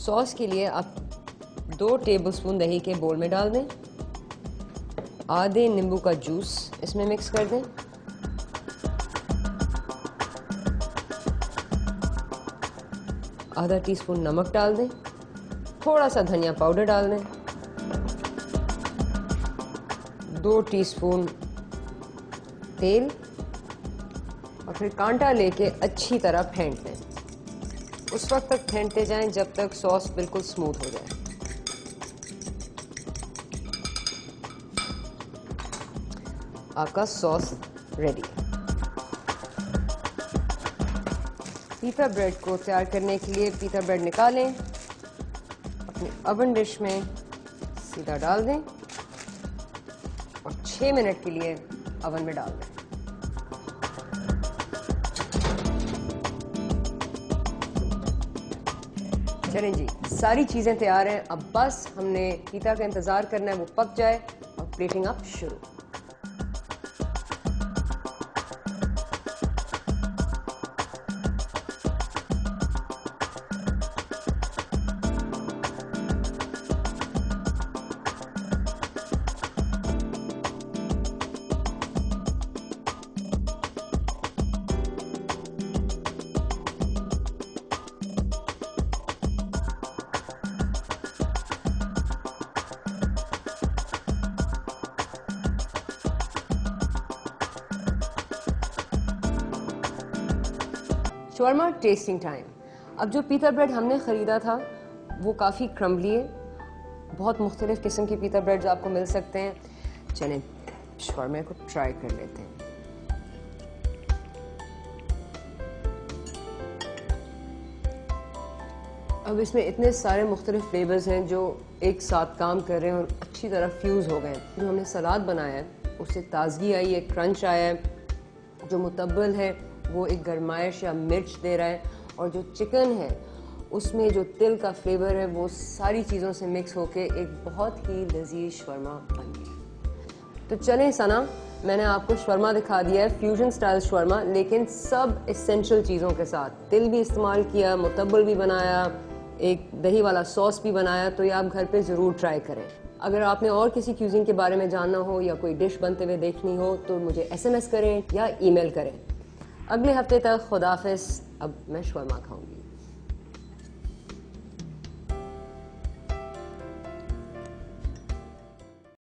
Sauce के लिए आप 2 टेबलस्पून दही के बोल में डाल दें, आधे नींबू का जूस इसमें मिक्स कर दें, आधा टीस्पून नमक डाल दें, थोड़ा सा धनिया पाउडर डाल दें, 2 टीस्पून तेल और फिर कांटा लेके अच्छी तरह फेंट दें। उस वक्त तक फेंटते जाएं जब तक सॉस बिल्कुल स्मूथ हो जाए। आपका सॉस रेडी। पिज़्ज़ा ब्रेड को तैयार करने के लिए पिज़्ज़ा ब्रेड निकालें, अपने ओवन डिश में सीधा डाल दें और 6 मिनट के लिए ओवन में डाल दें। चलें जी, सारी चीजें तैयार हैं। अब बस हमने पिज़्ज़ा का इंतजार करना है वो पक जाए और प्लेटिंग अप शुरू। Shawarma testing time. अब जो पिज़्ज़ा ब्रेड हमने ख़रीदा था वो काफ़ी क्रम्बली है। बहुत मुख्तलिफ किस्म की पिज़्ज़ा ब्रेड्स आपको मिल सकते हैं। चलें शॉर्मा को ट्राई कर लेते हैं। अब इसमें इतने सारे मुख्तलिफ फ्लेवर्स हैं जो एक साथ काम कर रहे हैं और अच्छी तरह फ्यूज़ हो गए हैं। जो हमने सलाद बनाया है उससे ताजगी आई है, क्रंच आया है। जो मुतब्बल है वो एक गरमाइश या मिर्च दे रहा है और जो चिकन है उसमें जो तिल का फ्लेवर है वो सारी चीज़ों से मिक्स होके एक बहुत ही लजीज शवर्मा बन गया। तो चलें सना, मैंने आपको शवर्मा दिखा दिया है, फ्यूजन स्टाइल शवर्मा, लेकिन सब एसेंशियल चीज़ों के साथ। तिल भी इस्तेमाल किया, मुतब्बल भी बनाया, एक दही वाला सॉस भी बनाया। तो ये आप घर पे ज़रूर ट्राई करें। अगर आपने और किसी क्यूजिन के बारे में जानना हो या कोई डिश बनते हुए देखनी हो तो मुझे SMS करें या ईमेल करें। अगले हफ्ते तक खुदाफिज। अब मैं शवर्मा खाऊंगी।